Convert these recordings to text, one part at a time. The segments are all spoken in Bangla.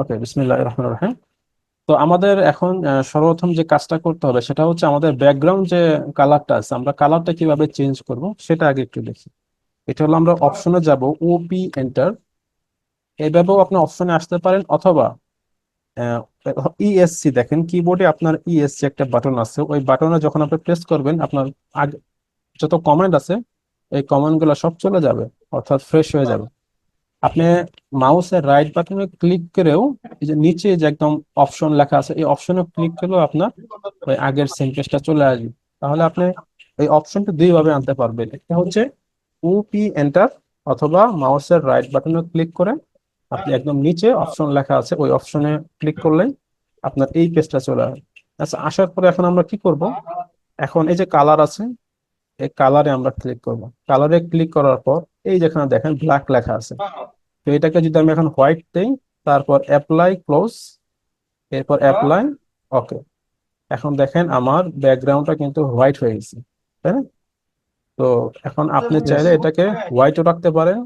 ওকে, বিসমিল্লাহির রহমানির রহিম। তো আমাদের এখন সর্বপ্রথম যে কাজটা করতে হবে সেটা হচ্ছে আমাদের ব্যাকগ্রাউন্ড যে কালারটা আছে, আমরা কালারটা কিভাবে চেঞ্জ করব সেটা আগে একটু দেখি। এটা হলো আমরা অপশনে যাব, ওপি এন্টার। এইভাবেও আপনি অপশনে আসতে পারেন, অথবা ইএসসি, দেখেন কিবোর্ডে আপনার ইএসসি একটা বাটন আছে, ওই বাটনে যখন আপনি প্রেস করবেন আপনার আগে যত কমেন্ট আছে এই কমেন্ট গুলো সব চলে যাবে, অর্থাৎ ফ্রেশ হয়ে যাবে। আপনি মাউসের রাইট বাটনে ক্লিক করেও এই যে নিচে যে একদম অপশন লেখা আছে এই অপশনে ক্লিক করলেও আপনার ওই আগের সেম পেজটা চলে আসবে। তাহলে আপনি এই অপশনটা দুই ভাবে আনতে পারবেন, একটা হচ্ছে ওপি এন্টার, অথবা মাউসের রাইট বাটনে ক্লিক করে আপনি একদম নিচে অপশন লেখা আছে ওই অপশনে ক্লিক করলেই আপনার এই পেজটা চলে আসবে। আচ্ছা, আসার পরে এখন আমরা কি করব, এখন এই যে কালার আছে এই কালারে আমরা ক্লিক করব। কালারে ক্লিক করার পর এই যেখানে দেখেন ব্ল্যাক লেখা আছে, তো এটাকে যদি আমি এখন হোয়াইট দেই, তারপর অ্যাপ্লাই ক্লোজ, এরপর অ্যাপ্লাই, ওকে, এখন দেখেন আমার ব্যাকগ্রাউন্ডটা কিন্তু হোয়াইট হয়ে গেছে, তাই না? তো এখন আপনি Yes. চাইলে এটাকে হোয়াইটও রাখতে পারেন,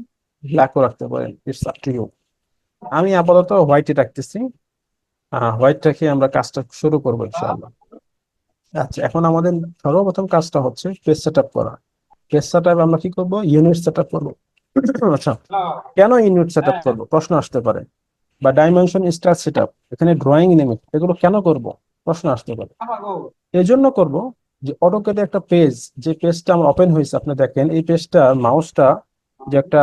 ব্ল্যাকও রাখতে পারেন, ইটস আপ টু ইউ। আমি আপাতত হোয়াইটই রাখতেছি। হোয়াইট রেখে আমরা কাজটা শুরু করবো ইনশাআল্লাহ। আচ্ছা, এখন আমাদের সর্বপ্রথম কাজটা হচ্ছে পেজ সেট আপ করা। পেজ সেট আপ আমরা কি করবো, ইউনিট সেট আপ করবো। আচ্ছা, কেন ইউনিট সেট আপ করবো প্রশ্ন আসতে পারে, বা ডাইমেনশন স্টার সেট আপ, এখানে ড্রয়িং লিমিট, এগুলো কেন করব প্রশ্ন আসতে পারে। এই জন্য করব যে অটোক্যাডে একটা পেজ, যে পেজটা আমার ওপেন হয়েছে, আপনি দেখেন এই পেজটা মাউসটা যে একটা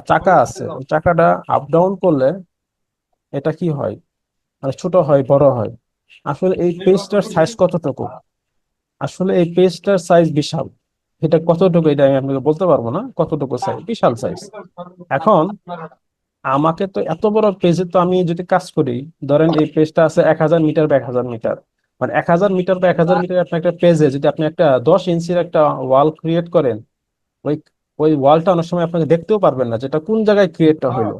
চাকা আছে, ওই চাকাটা আপ ডাউন করলে এটা কি হয়, মানে ছোট হয় বড় হয়। আসলে এই পেজটার সাইজ কতটুকু, আসলে এই পেজটার সাইজ বিশাল। এটা কতটুকু এটা আমি আপনাকে বলতে পারবো না, কতটুকু সাইজ, বিশাল সাইজ। এখন আমাকে তো এত বড় পেজে তো আমি যদি কাজ করি, ধরেন এই পেজটা আছে 1000 মিটার বা 1000 মিটার, মানে 1000 মিটার বা 1000 মিটার আপনার একটা পেজে যদি আপনি একটা 10 ইঞ্চির একটা ওয়াল ক্রিয়েট করেন, ওই ওই ওয়ালটা অনেক সময় আপনাকে দেখতেও পারবেন না যেটা কোন জায়গায় ক্রিয়েটটা হইলো,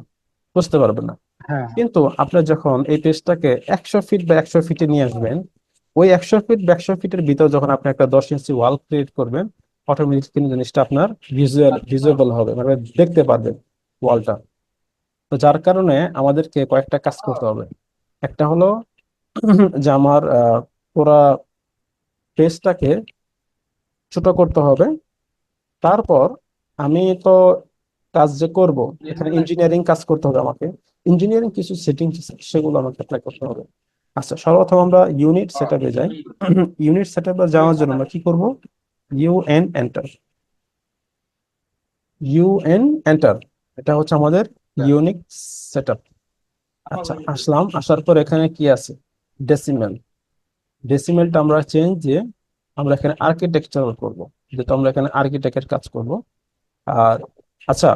বুঝতে পারবেন না। হ্যাঁ। কিন্তু আপনি যখন এই পেজটাকে 100 ফিট বা 100 ফিটে নিয়ে আসবেন, ওই 100 ফিট বা 100 ফিটের ভিতর যখন আপনি একটা 10 ইঞ্চি ওয়াল ক্রিয়েট করবেন, অটোমেটিক কিন্তু জিনিসটা আপনার ভিজুয়াল হবে, মানে দেখতে পারবেন ওয়ালটা। তো যার কারণে আমাদেরকে কয়েকটা কাজ করতে হবে। একটা হলো যে আমার পুরা পেজটাকে ছোট করতে হবে। তারপর আমি তো কাজ যে করব, এখানে ইঞ্জিনিয়ারিং কাজ করতে হবে আমাকে, ইঞ্জিনিয়ারিং কিছু সেটিংস সেগুলো আমাকে অ্যাপ্লাই করতে হবে। আচ্ছা, সর্বপ্রথম আমরা ইউনিট সেটআপে যাই। ইউনিট সেটআপে যাওয়ার জন্য আমরা কি করব, ইউএন এন্টার, ইউএন এন্টার, এটা হচ্ছে আমাদের ইউনিক সেটআপ। আচ্ছা, আসলাম, আসার পর এখানে কি আছে, ডেসিমেল। ডেসিমেলটা আমরা চেঞ্জ দিয়ে আমরা এখানে আর্কিটেকচারাল করব, যেহেতু আমরা এখানে আর্কিটেক্টের কাজ করব। আর আচ্ছা,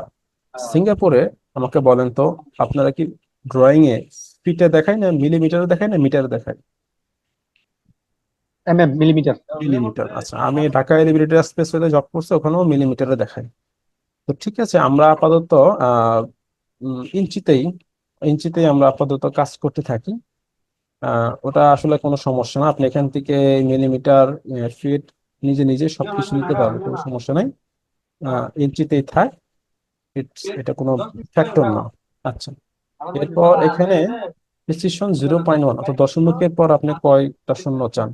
সিঙ্গাপুরে আমাকে বলেন তো, আপনারা কি ড্রয়িং এ ফিটে দেখায় না মিলিমিটারে দেখায় না মিটারে দেখায়? মিলিমিটার। মিলিমিটার। আচ্ছা, আমি ঢাকা এলিভেটেড এক্সপ্রেসওয়েতে জব করছি, ওখানেও মিলিমিটারে দেখায়। তো ঠিক আছে, আমরা আপাতত আহ ইঞ্চিতেই ইঞ্চিতেই আমরা আপাতত কাজ করতে থাকি। ওটা আসলে কোনো সমস্যা না, আপনি এখান থেকে মিলিমিটার, ফিট নিজে নিজে সবকিছু নিতে পারবেন, কোনো সমস্যা নাই। ইঞ্চিতেই থাক, এটা কোনো ফ্যাক্টর না। আচ্ছা, এরপর এখানে প্রিসিশন 0.1, অর্থাৎ দশমিকের পর আপনি কয়টা শূন্য চান।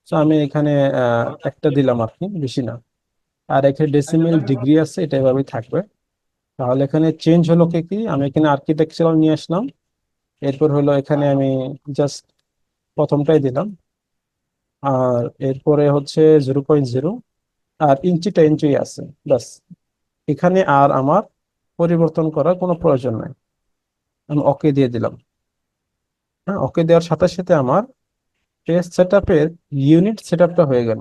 তো আমি এখানে একটা দিলাম আর কি, বেশি না। আর এখানে ডেসিমেল ডিগ্রি আছে, এটা এভাবেই থাকবে। তাহলে এখানে চেঞ্জ হলো কি কি, আমি এখানে আর্কিটেকচারাল নিয়ে আসলাম। এরপর হলো এখানে আমি জাস্ট প্রথমটাই দিলাম। আর এরপরে হচ্ছে 0.0, আর ইঞ্চিটা ইঞ্চি আছে, ব্যাস। এখানে আর আমার পরিবর্তন করার কোনো প্রয়োজন নাই, আমি ওকে দিয়ে দিলাম। হ্যাঁ, ওকে দেওয়ার সাথে সাথে আমার পেজ সেট আপের ইউনিট সেট আপটা হয়ে গেল।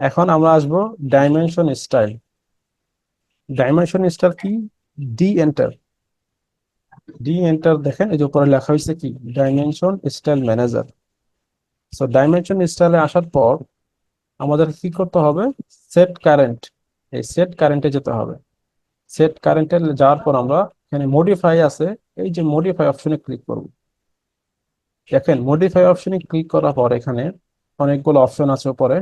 এখন আমরা আসবো ডাইমেনশন স্টাইল। ডাইমেনশন স্টাইল কি, ডি এন্টার। ডি এন্টার, দেখেন এই যে উপরে লেখা হয়েছে কি, dimension style manager. So dimension স্টাইলে আসার পর আমাদের কি করতে হবে, সেট কারেন্ট, এই সেট কারেন্টে যেতে হবে। সেট কারেন্টে যাওয়ার পর আমরা এখানে মডিফাই আছে, এই যে মডিফাই অপশনে ক্লিক করব। দেখেন মডিফাই অপশনে ক্লিক করার পর এখানে অনেকগুলো অপশন আছে উপরে।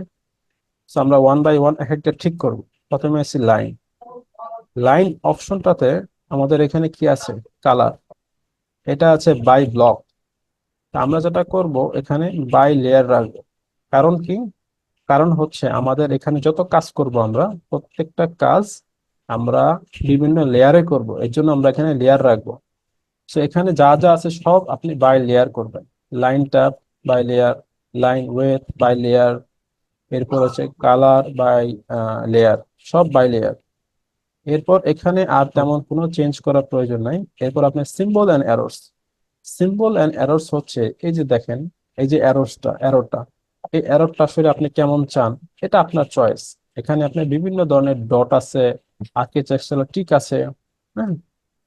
So আমরা ওয়ান বাই ওয়ান এক একটা ঠিক করব। প্রথমে আছে লাইন। লাইন অপশনটাতে আমাদের এখানে কি আছে, কালার। এটা আছে বাই ব্লক। আমরা যেটা করব এখানে বাই লেয়ার রাখবো। কারণ কি? কারণ হচ্ছে আমাদের এখানে যত কাজ করব আমরা, প্রত্যেকটা কাজ আমরা বিভিন্ন লেয়ারে করব, এর জন্য আমরা এখানে লেয়ার রাখবো। তো এখানে যা যা আছে সব আপনি বাই লেয়ার করবেন। Line tab by layer, line weight by layer, এরপর হচ্ছে কালার বাই লেয়ার, সব বাই লেয়ার। এরপর এখানে আর তেমন কোনো চেঞ্জ করার প্রয়োজন নাই। এরপর আপনার symbol and arrows. Symbol and arrows হচ্ছে এই যে দেখেন, এই যে অ্যারোটা, এই অ্যারোটা আসলে আপনি কেমন চান, এটা আপনার চয়েস। এখানে আপনার বিভিন্ন ধরনের ডট আছে, আর্কিটেকচারাল টিক আছে, হ্যাঁ,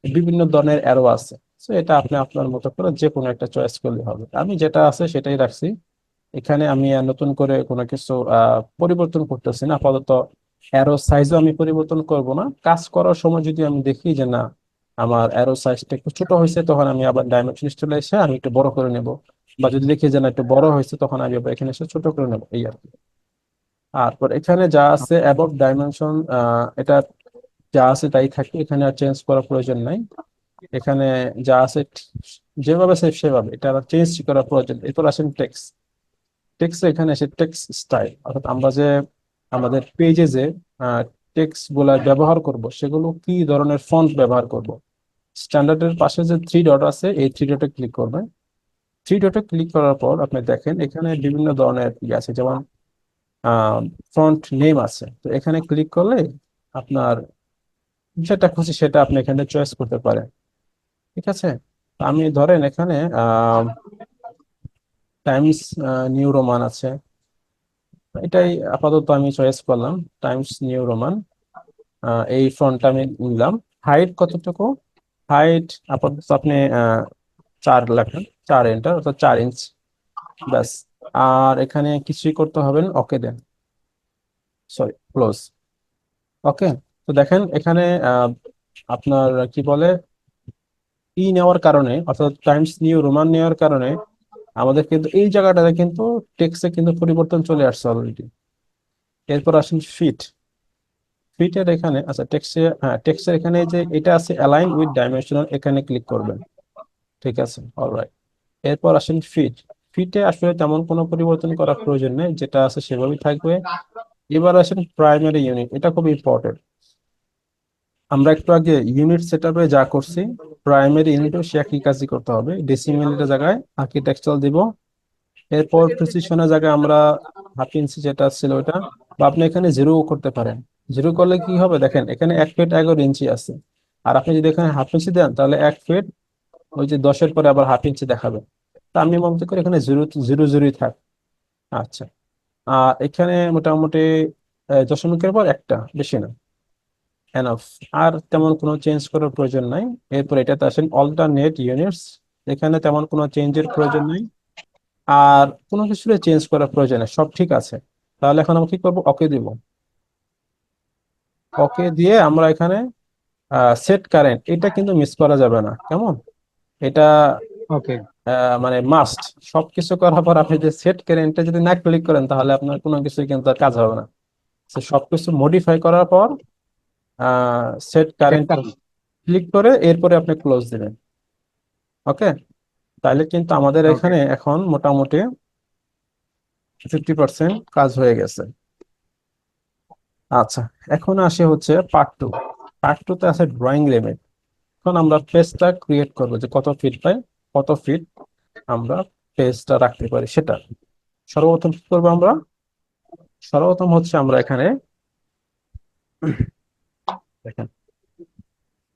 বিভিন্ন ধরনের অ্যারো আছে। তো এটা আপনি আপনার মতো করে যে কোনো একটা চয়েস করলে হবে। আমি যেটা আছে সেটাই রাখছি। এখানে আমি আর নতুন করে কোনো কিছু পরিবর্তন করতেছি না আপাতত। অ্যারো সাইজও আমি পরিবর্তন করব না। কাজ করার সময় যদি আমি দেখি যে না, আমার অ্যারো সাইজটা একটু ছোট হয়েছে, তখন আমি আবার ডাইমেনশন স্টাইলে এসে আমি একটু বড় করে নেব। বা যদি দেখি যে না একটু বড় হয়েছে, তখন আমি আবার এখানে এসে ছোট করে নেব, এই আর কি। তারপর এখানে যা আছে অ্যাবভ ডাইমেনশন, এটা যা আছে তাই থাকবে, এখানে আর চেঞ্জ করার প্রয়োজন নাই। এখানে যা আছে যেভাবে সেভাবে, এটা আর চেঞ্জ করার প্রয়োজন নেই। এরপর আসেন টেক্সট। টেক্সট এখানে এসে টেক্সট স্টাইল, অর্থাৎ আমরা যে আমাদের পেজে যে টেক্সট গুলা ব্যবহার করব, সেগুলো কি ধরনের ফন্ট ব্যবহার করব। স্ট্যান্ডার্ডের পাশে যে থ্রি ডট আছে, এই থ্রি ডটে ক্লিক করবেন। থ্রি ডটে ক্লিক করার পর আপনি দেখেন এখানে বিভিন্ন ধরনের ইয়ে আছে, যেমন ফন্ট নেম আছে। তো এখানে ক্লিক করলে আপনার যেটা খুশি সেটা আপনি এখানে চয়েস করতে পারেন। ঠিক আছে? আমি ধরেন এখানে টাইমস নিউ রোমান আছে, এটাই আপাতত আমি চয়েস করলাম, টাইমস নিউ রোমান। এই ফন্টটা আমি নিলাম। হাইট কতটুকু? হাইট আপাতত আপনি 4 লেখেন, 4 এন্টার, অর্থাৎ 4 ইঞ্চ, ব্যাস। আর এখানে কিছুই করতে হবে না, ওকে দেন, সরি ক্লোজ। ওকে। তো দেখেন এখানে আপনার কি বলে, নেওয়ার কারণে, অর্থাৎ টাইমস নিউ রোমান নেওয়ার কারণে আমাদের কিন্তু এই জায়গাটাতে কিন্তু টেক্সটে কিন্তু পরিবর্তন চলে আসছে অলরেডি। এরপর আসেন ফিট। ফিটের এখানে আচ্ছা টেক্সটে, হ্যাঁ টেক্সটের এখানে যে এটা আছে অ্যালাইন উইথ ডাইমেনশনাল, এখানে ক্লিক করবেন। ঠিক আছে, অলরাইট। এরপর আসেন ফিট। ফিটে আসলে তেমন কোনো পরিবর্তন করার প্রয়োজন নেই, যেটা আছে সেভাবেই থাকবে। এবার আসেন প্রাইমারি ইউনিট, এটা খুব ইম্পর্টেন্ট। আমরা একটু আগে ইউনিট সেটআপে যা করছি, প্রাইমারি ইউনিটও সে একই কাজই করতে হবে। ডেসিমেলের জায়গায় আর্কিটেকচারাল দিব। এরপর প্রিসিশনের জায়গায় আমরা হাফ ইঞ্চি যেটা ছিল ওটা, বা আপনি এখানে জিরো করতে পারেন। জিরো করলে কি হবে দেখেন, এখানে 1 ফিট 11 ইঞ্চি আছে। আর আপনি যদি এখানে হাফ ইঞ্চি দেন, তাহলে 1 ফিট ওই যে 10-এর পরে আবার হাফ ইঞ্চি দেখাবে। তা আমি মনে করি এখানে জিরো জিরো জিরোই থাক। আচ্ছা। আর এখানে মোটামুটি দশমিকের পর একটা, বেশি না, এনাফ। আর তেমন কোনো চেঞ্জ করার প্রয়োজন নাই। এরপর এটাতে আসেন অল্টারনেট ইউনিটস। এখানে তেমন কোনো চেঞ্জের প্রয়োজন নেই। আর কোনো কিছু চেঞ্জ করার প্রয়োজন নেই, সব ঠিক আছে। তাহলে এখন আমরা কি করবো, ওকে দিব। ওকে দিয়ে আমরা এখানে সেট কারেন্ট, এটা কিন্তু মিস করা যাবে না, কেমন? এটা ওকে। মানে মাস্ট। সবকিছু করার পর আপনি যে সেট কারেন্টে যদি না ক্লিক করেন, তাহলে আপনার কোনো কিছু কিন্তু আর কাজ হবে না। তো সবকিছু মডিফাই করার পর set set current current. Click করে এরপরে আপনি ক্লোজ দিবেন। ওকে। তাহলে কিন্তু আমাদের ওকে। এখানে এখন মোটামুটি 50% কাজ হয়ে গেছে। আচ্ছা, এখন আসে হচ্ছে পার্ট 2। পার্ট 2-তে আছে ড্রয়িং লিমিট। এখন আমরা পেজটা ক্রিয়েট করবো যে কত ফিট বাই কত ফিট আমরা পেজটা রাখতে পারি সেটা। সর্বপ্রথম কি করবো আমরা? সর্বপ্রথম হচ্ছে আমরা এখানে দেখেন,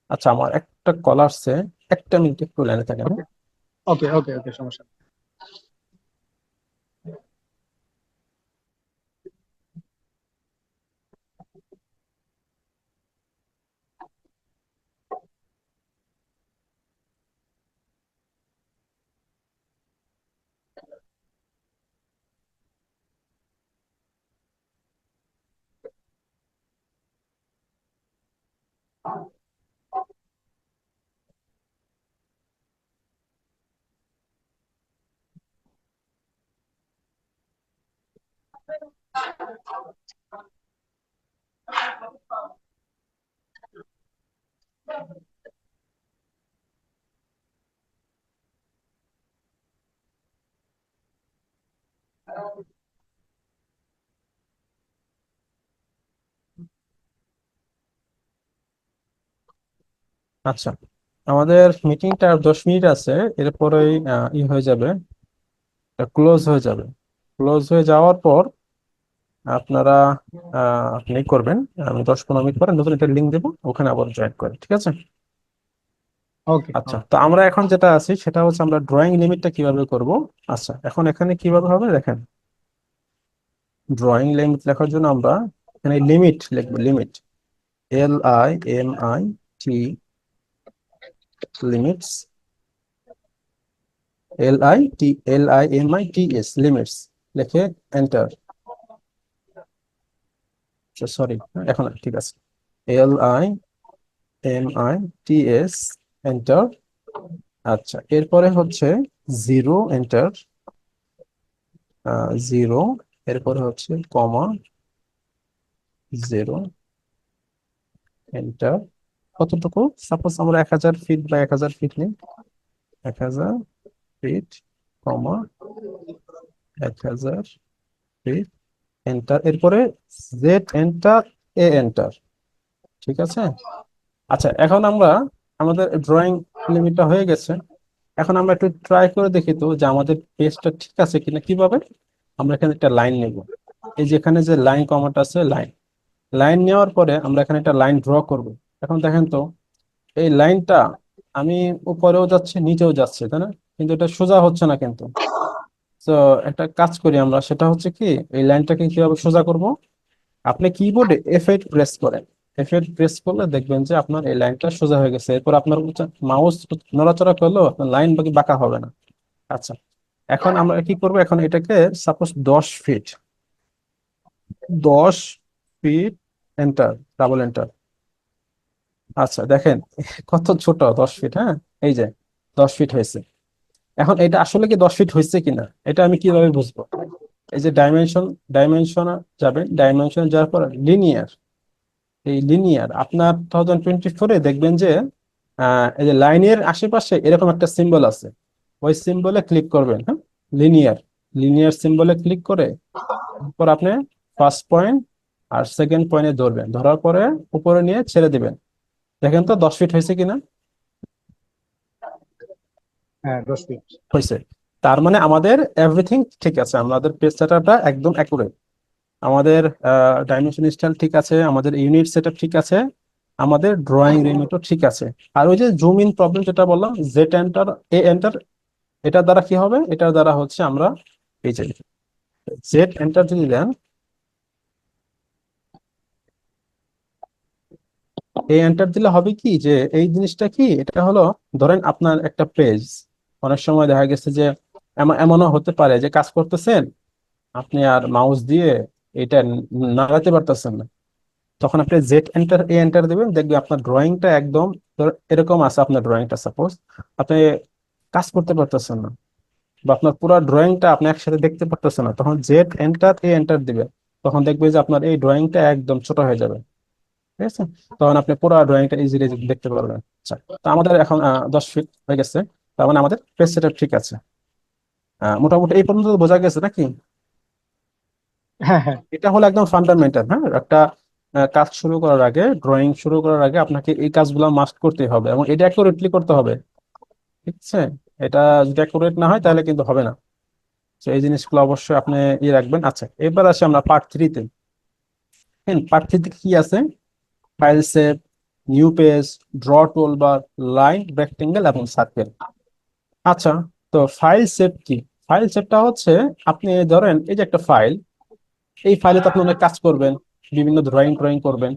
আচ্ছা আমার একটা কল আসছে, একটা মিনিট একটু লাইনে থাকেন, হ্যাঁ? ওকে। ওকে। ওকে। ওকে, সমস্যা নেই। আচ্ছা, আমাদের মিটিংটা আর 10 মিনিট আছে, এরপরেই হয়ে যাবে, ক্লোজ হয়ে যাবে। ক্লোজ হয়ে যাওয়ার পর আপনারা আপনি করবেন, আমি 10-15 মিনিট পরে নতুন একটা লিঙ্ক দেবো, ওখানে আবার জয়েন করেন, ঠিক আছে? ওকে আচ্ছা, ওকে। তো আমরা এখন যেটা আছি সেটা হচ্ছে আমরা ড্রয়িং লিমিটটা কিভাবে করব। আচ্ছা, এখন এখানে কিভাবে হবে দেখেন। ড্রয়িং লিমিট লেখার জন্য আমরা এখানে লিমিট লিখবো, limit, LIMIT, limits, LIMITS, limits লিখে এন্টার। সরি, এখন ঠিক আছে, LIMITS, এন্টার। আচ্ছা, এরপরে হচ্ছে জিরো, এন্টার, জিরো, এরপরে হচ্ছে কমা, জিরো, এন্টার। কতটুকু? সাপোজ আমরা 1000 ফিট বা 1000 ফিট নিই, 1000 ফিট, কমা, 1000 ফিট, এন্টার। এরপরে জেড এন্টার, এ এন্টার, ঠিক আছে? আচ্ছা, এখন আমরা আমাদের ড্রয়িং লিমিটটা হয়ে গেছে। এখন আমরা একটু ট্রাই করে দেখি তো যে আমাদের পেজটা ঠিক আছে কিনা। কিভাবে? আমরা এখানে একটা লাইন নেব, এই যে এখানে যে লাইন কমাটা আছে, লাইন, লাইন নেওয়ার পরে আমরা এখানে একটা লাইন ড্র করব। এখন দেখেন তো, এই লাইনটা আমি উপরেও যাচ্ছে নিচেও যাচ্ছে, তাই না? কিন্তু এটা সোজা হচ্ছে না কিন্তু। তো একটা কাজ করি আমরা, সেটা হচ্ছে কি, এই লাইনটাকে কিভাবে সোজা করব। আপনি কিবোর্ডে F8 প্রেস করেন, F8 প্রেস করলে দেখবেন যে আপনার এই লাইনটা সোজা হয়ে গেছে। এরপর আপনার মাউস নড়াচড়া করলেও আপনার লাইন বাকি বাঁকা হবে না। আচ্ছা, এখন আমরা কি করব, এখন এটাকে suppose 10 feet, 10 feet, enter, double enter. আচ্ছা দেখেন কত ছোট 10 ফিট, হ্যাঁ, এই যে 10 ফিট হয়েছে। এখন এটা আসলে কি 10 ফিট হয়েছে কিনা, এটা আমি কিভাবে বুঝবো? এই যে ডাইমেনশন, ডাইমেনশন যাবেন, ডাইমেনশন যাওয়ার পর লিনিয়ার, এই লিনিয়ার আপনার 2024-এ দেখবেন যে এই যে লাইনের আশেপাশে এরকম একটা সিম্বল আছে, ওই সিম্বলে ক্লিক করবেন, হ্যাঁ, লিনিয়ার, লিনিয়ার সিম্বলে ক্লিক করে তারপর আপনি ফার্স্ট পয়েন্ট আর সেকেন্ড পয়েন্টে ধরবেন, ধরার পরে উপরে নিয়ে ছেড়ে দিবেন। দেখেন তো 10 ফিট হয়েছে কিনা। হ্যাঁ, 10 ফিট। হয়েছে। তার মানে আমাদের এভরিথিং ঠিক আছে, আমাদের পেজ সেটআপটা একদম অ্যাকুরেট, আমাদের ডাইমেনশন স্টাইল ঠিক আছে, আমাদের ইউনিট সেটআপ ঠিক আছে, আমাদের ড্রয়িং লিমিটও ঠিক আছে। আর ওই যে জুম ইন প্রবলেম যেটা বললাম, জেড এন্টার, এ এন্টার, এটার দ্বারা কি হবে, এটার দ্বারা হচ্ছে আমরা এই যে জেড এন্টার যদি দেন, এই এন্টার দিলে হবে কি যে এই জিনিসটা কি, এটা হলো, ধরেন আপনার একটা পেজ, অনেক সময় দেখা গেছে যে এমনও হতে পারে যে কাজ করতেছেন আপনি আর মাউস দিয়ে এটা নাড়াতে পারতেছেন না, তখন আপনি জেড এন্টার, এ এন্টার দিবেন, দেখবেন আপনার ড্রয়িংটা একদম এরকম আছে। আপনার ড্রয়িংটা সাপোজ আপনি কাজ করতে পারতেছেন না, বা আপনার পুরো ড্রয়িংটা আপনি একসাথে দেখতে পারতেছেন না, তখন জেড এন্টার, এ এন্টার দিবেন, তখন দেখবে যে আপনার এই ড্রয়িংটা একদম ছোট হয়ে যাবে, ঠিক আছে? তখন আপনি পুরো ড্রয়িংটা ইজিলি দেখতে পারবেন। আচ্ছা, তো আমাদের এখন 10 ফিট হয়ে গেছে, তার মানে আমাদের পেজ সেটআপ ঠিক আছে। মোটামুটি এই পর্যন্ত বোঝা গেছে নাকি? হ্যাঁ হ্যাঁ। এটা হলো একদম ফান্ডামেন্টাল, হ্যাঁ, একটা কাজ শুরু করার আগে, ড্রয়িং শুরু করার আগে আপনাকে এই কাজগুলো মাস্ট করতে হবে এবং এটা অ্যাকুরেটলি করতে হবে, ঠিক আছে? এটা যদি অ্যাকুরেট না হয় তাহলে কিন্তু হবে না। তো এই জিনিসগুলো অবশ্যই আপনি রাখবেন। আচ্ছা, এবার আসি আমরা পার্ট 3-তে। হ্যাঁ, পার্ট 3-তে কি আছে? File save, new page, draw toolbar, line, rectangle এবং সার্কেল। আচ্ছা, তো ফাইল সেভ কি? ফাইল সেভটা হচ্ছে, আপনি ধরেন এই যে একটা ফাইল, এই ফাইলে তো আপনি অনেক কাজ করবেন, বিভিন্ন ড্রয়িং ড্রয়িং করবেন,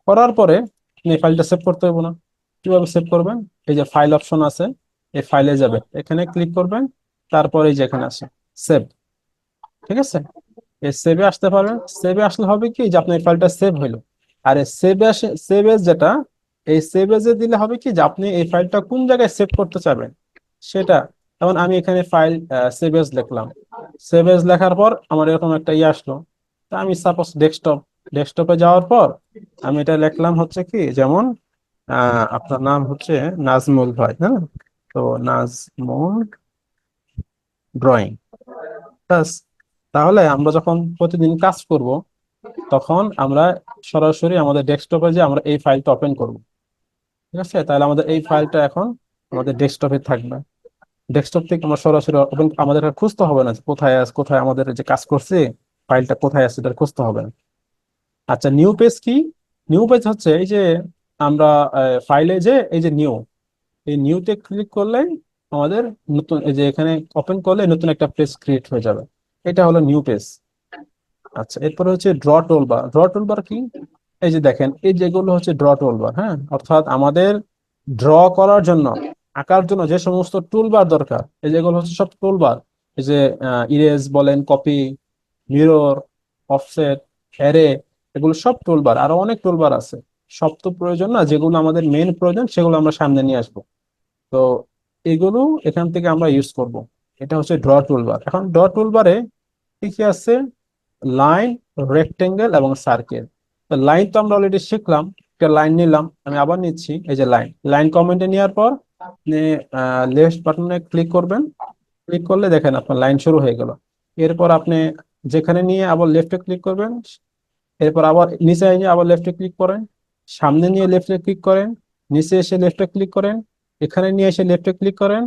করার পরে আপনি এই ফাইলটা সেভ করতে হবে না। কিভাবে সেভ করবেন? এই যে ফাইল অপশন আছে, এই ফাইলে যাবেন, এখানে ক্লিক করবেন, তারপরে এই যে এখানে আছে সেভ, ঠিক আছে? এই সেভে আসতে পারবেন। সেভে আসলে হবে কি যে আপনার এই ফাইলটা সেভ হইলো। আর এই সেভে আসে, সেভ এজ যেটা, এই সেভ এজে দিলে হবে কি যে আপনি এই ফাইলটা কোন জায়গায় সেভ করতে চাবেন সেটা। যেমন আমি এখানে ফাইল সেভ এজ লিখলাম, সেভ এজ লেখার পর আমার এরকম একটা আসলো, তা আমি সাপোজ ডেস্কটপ, ডেস্কটপে যাওয়ার পর আমি এটা লিখলাম হচ্ছে কি, যেমন আপনার নাম হচ্ছে নাজমুল ভাই, হ্যাঁ, তো নাজমুল ড্রয়িং, ব্যাস। তাহলে আমরা যখন প্রতিদিন কাজ করব তখন আমরা সরাসরি আমাদের ডেস্কটপে যে আমরা এই ফাইলটা ওপেন করব, ঠিক আছে, তাহলে আমাদের এই ফাইলটা এখন আমাদের ডেস্কটপে থাকবে। ডেস্কটপ থেকে আমরা সরাসরি ওপেন, আমাদের আর খুঁজতে হবে না যে কোথায় আছে, কোথায় আমাদের যে কাজ করছে ফাইলটা কোথায় আছে, এটা খুঁজতে হবে না। আচ্ছা, নিউ পেজ কি? নিউ পেজ হচ্ছে এই যে আমরা ফাইলে যে এই যে নিউ, এই নিউতে ক্লিক করলে আমাদের নতুন, এই যে এখানে ওপেন করলে নতুন একটা পেজ ক্রিয়েট হয়ে যাবে। এটা হলো নিউ পেজ। আচ্ছা, এরপরে হচ্ছে ড্র টুলবার। ড্র টুলবার কি? এই যে দেখেন, এই যেগুলো হচ্ছে ড্র টুলবার, হ্যাঁ, অর্থাৎ আমাদের ড্র করার জন্য, আঁকার জন্য যে সমস্ত টুলবার দরকার, এই যেগুলো হচ্ছে সব টুলবার। এই যে ইরেজ বলেন, কপি, মিরর, অফসেট, অ্যারে, এগুলো সব টুলবার। আরো অনেক টুলবার আছে, সব তো প্রয়োজন না, যেগুলো আমাদের মেন প্রয়োজন সেগুলো আমরা সামনে নিয়ে আসবো। তো এগুলো এখান থেকে আমরা ইউজ করব। এটা হচ্ছে ড্র টুলবার। এখন ড্র টুলবারে কি কি আছে? লাইন, রেক্টেঙ্গেল এবং সার্কেল। তো লাইন তো আমরা অলরেডি শিখলাম, একটা লাইন নিলাম, আমি আবার নিচ্ছি। এই যে লাইন, লাইন কমেন্টে নেওয়ার পর আপনি লেফট বাটনে ক্লিক করবেন। ক্লিক করলে দেখেন আপনার লাইন শুরু হয়ে গেল। এরপর আপনি যেখানে নিয়ে আবার লেফটে ক্লিক করবেন, এরপর আবার নিচে নিয়ে আবার লেফটে ক্লিক করেন, সামনে নিয়ে লেফটে ক্লিক করেন, নিচে এসে লেফটে ক্লিক করেন, এখানে নিয়ে এসে লেফটে ক্লিক করেন,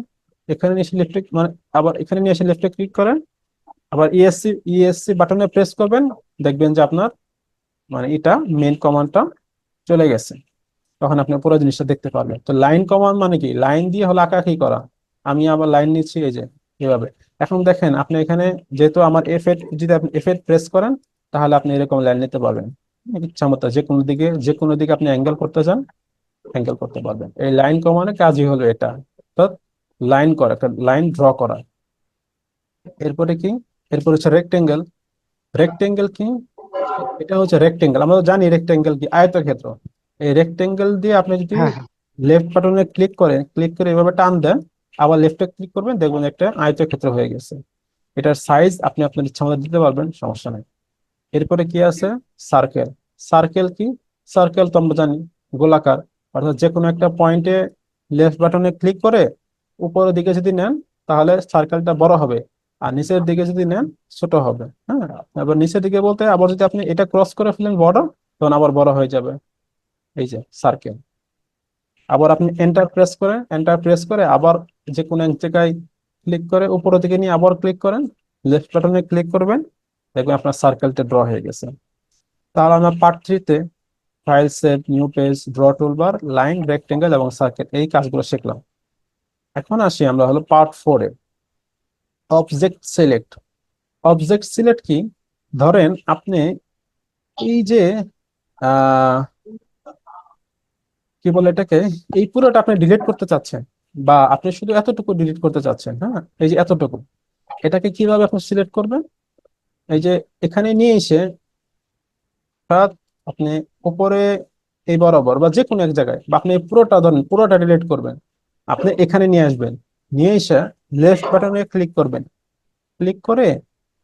এখানে নিয়ে এসে লেফটে মানে আবার এখানে নিয়ে এসে লেফটে ক্লিক করেন, আবার ইএসসি বাটনে প্রেস করবেন। দেখবেন যে আপনার মানে এটা মেন কমান্ডটা চলে গেছে। তখন আপনি পুরো জিনিসটা দেখতে পারবেন। তো লাইন কমান্ড মানে কি? লাইন দিয়ে হলো আঁকাআঁকি করা। আমি আবার লাইন নিচ্ছি, এই যে এভাবে। এখন দেখেন আপনি এখানে, যেহেতু আমার এফ8, যদি আপনি এফ8 প্রেস করেন তাহলে আপনি এরকম লাইন নিতে পারবেন। ইচ্ছা মতো যে কোনো দিকে আপনি অ্যাঙ্গেল করতে চান, অ্যাঙ্গেল করতে পারবেন। এই লাইন কমান্ডের কাজই হলো এটা, অর্থাৎ লাইন করা, একটা লাইন ড্র করা। এরপরে কি? এরপর হচ্ছে রেক্টেঙ্গেল। রেক্টেঙ্গেল কি? এটা হচ্ছে রেক্টেঙ্গেল, আমরা তো জানি রেক্টেঙ্গেল কি, আয়তক্ষেত্র। এই রেক্টেঙ্গেল দিয়ে আপনি যদি হ্যাঁ হ্যাঁ লেফট বাটনে ক্লিক করেন, ক্লিক করে এভাবে টান দেন, আবার লেফটে ক্লিক করবেন, দেখবেন একটা আয়তক্ষেত্র হয়ে গেছে। এটার সাইজ আপনি আপনার ইচ্ছা মতো দিতে পারবেন, সমস্যা নেই। এরপরে কি আছে? সার্কেল। সার্কেল কি? সার্কেল তো আমরা জানি গোলাকার, অর্থাৎ যে কোনো একটা পয়েন্টে লেফট বাটনে ক্লিক করে উপরের দিকে যদি নেন তাহলে সার্কেলটা বড় হবে, আর নিচের দিকে যদি নেন ছোট হবে। হ্যাঁ, আবার নিচের দিকে বলতে আবার যদি আপনি এটা ক্রস করে ফেলেন বড়, তখন আবার বড় হয়ে যাবে। এই যে সার্কেল। আবার আপনি এন্টার প্রেস করেন, এন্টার প্রেস করে আবার যে কোনো এক জায়গায় ক্লিক করে উপরের দিকে নিয়ে আবার ক্লিক করেন, লেফট বাটনে ক্লিক করবেন, দেখবেন আপনার সার্কেলটা ড্র হয়ে গেছে। তাহলে আমরা পার্ট 3-তে file save, new page, draw toolbar, line, rectangle এবং সার্কেল, এই কাজগুলো শিখলাম। এখন আসি আমরা হলো পার্ট 4-এ, অবজেক্ট সিলেক্ট। অবজেক্ট সিলেক্ট কি? ধরেন আপনি এই যে আহ কি বলে এটাকে, এই পুরোটা আপনি ডিলিট করতে চাচ্ছেন, বা আপনি শুধু এতটুকু ডিলিট করতে চাচ্ছেন, হ্যাঁ, এই যে এতটুকু, এটাকে কিভাবে আপনি সিলেক্ট করবেন? এই যে এখানে নিয়ে এসে অর্থাৎ আপনি উপরে এই বরাবর বা যে কোনো এক জায়গায়, বা আপনি পুরোটা ধরেন পুরোটা ডিলিট করবেন, আপনি এখানে নিয়ে আসবেন, নিয়ে এসে লেফট বাটনে ক্লিক করবেন। ক্লিক করে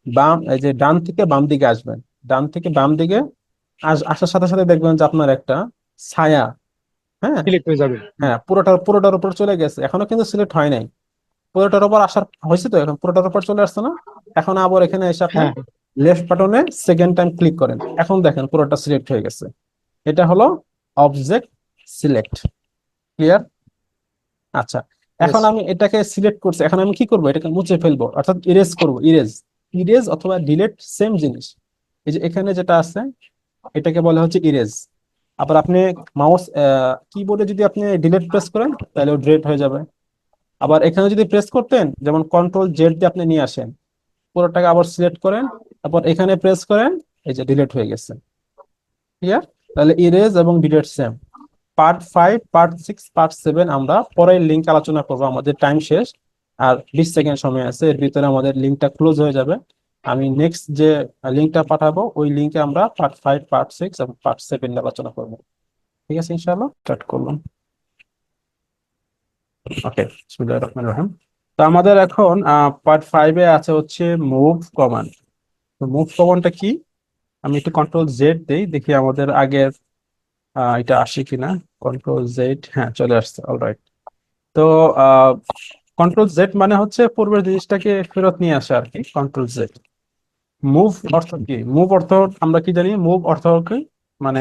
বাম, এই যে ডান থেকে বাম দিকে আসবেন। ডান থেকে বাম দিকে আসার সাথে সাথে দেখবেন যে আপনার একটা ছায়া, হ্যাঁ, সিলেক্ট হয়ে যাবে। হুম, হ্যাঁ, পুরোটার উপর চলে গেছে, এখনো কিন্তু সিলেক্ট হয় নাই। পুরোটার উপর আসার হয়েছে, তো এখন পুরোটার উপর চলে আসছে না? এখন আবার এখানে এসে আপনি হ্যাঁ লেফট বাটনে সেকেন্ড টাইম ক্লিক করেন, এখন দেখেন পুরোটা সিলেক্ট হয়ে গেছে। এটা হলো অবজেক্ট সিলেক্ট। ক্লিয়ার? আচ্ছা, ইয়েস। এখন আমি এটাকে সিলেক্ট করছি, এখন আমি কি করব? এটাকে মুছে ফেলবো, অর্থাৎ ইরেজ করব। ইরেজ, ইরেজ অথবা ডিলিট সেম জিনিস। এই যে এখানে যেটা আছে এটাকে বলা হচ্ছে ইরেজ। আবার আপনি মাউস কিবোর্ডে যদি আপনি ডিলিট প্রেস করেন তাহলে ডিলিট হয়ে যাবে। আবার এখানে যদি প্রেস করতেন, যেমন কন্ট্রোল জেড দিয়ে আপনি নিয়ে আসেন, পুরোটাকে আবার সিলেক্ট করেন, তারপর এখানে প্রেস করেন, এই যে ডিলিট হয়ে গেছে। ক্লিয়ার? তাহলে ইরেজ এবং delete same. Part 5, part 6, part 7 আমরা পরের লিঙ্ক আলোচনা করবো, আমাদের টাইম শেষ। আর 20 সেকেন্ড সময় আছে, এর ভিতরে আমাদের লিঙ্কটা ক্লোজ হয়ে যাবে। আমি নেক্সট যে লিঙ্কটা পাঠাবো ওই লিঙ্কে আমরা পার্ট 5, পার্ট 6 এবং পার্ট 7 আলোচনা করবো। ঠিক আছে, ইনশাআল্লাহ স্টার্ট করলাম। ওকে, বিসমিল্লাহির রহমানির রহিম। তো আমাদের এখন পার্ট 5-এ আছে হচ্ছে মুভ কমান্ড। তো মুভ কমান্ডটা কি? আমি একটু কন্ট্রোল জেড দেই, দেখি আমাদের আগের এটা আসে কিনা। কন্ট্রোল জেড, হ্যাঁ চলে আসছে, অলরাইট। তো কন্ট্রোল জেড মানে হচ্ছে পূর্বের জিনিসটাকে ফেরত নিয়ে আসা আর কি, কন্ট্রোল জেড। মুভ অর্থ কি? মুভ অর্থ আমরা কি জানি? মুভ অর্থ কি? মানে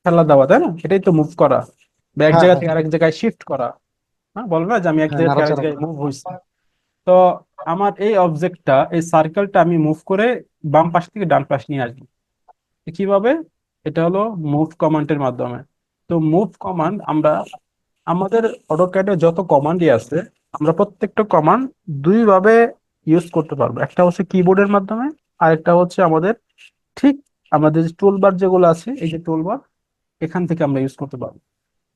খেলা দেওয়া, তাই না? এটাই তো মুভ করা। বা এক হ্যাঁ জায়গা হ্যাঁ থেকে আরেক জায়গায় শিফট করা। হ্যাঁ, বলো না যে আমি এক হ্যাঁ, জায়গা থেকে আরেক নাড়াচাড়া জায়গায় করা। মুভ হয়েছি। তো আমার এই অবজেক্টটা, এই সার্কেলটা আমি মুভ করে বাম পাশ থেকে ডান পাশ নিয়ে আসবো। কিভাবে? এটা হলো মুভ কমান্ডের মাধ্যমে। তো মুভ কমান্ড আমরা আমাদের অটোক্যাডে যত কমান্ডই আছে, আমরা প্রত্যেকটা কমান্ড দুই ভাবে ইউজ করতে পারবো। একটা হচ্ছে কিবোর্ডের মাধ্যমে, আর একটা হচ্ছে আমাদের ঠিক আমাদের যে টুলবার যেগুলো আছে, এই যে টুলবার, এখান থেকে আমরা ইউজ করতে পারবো।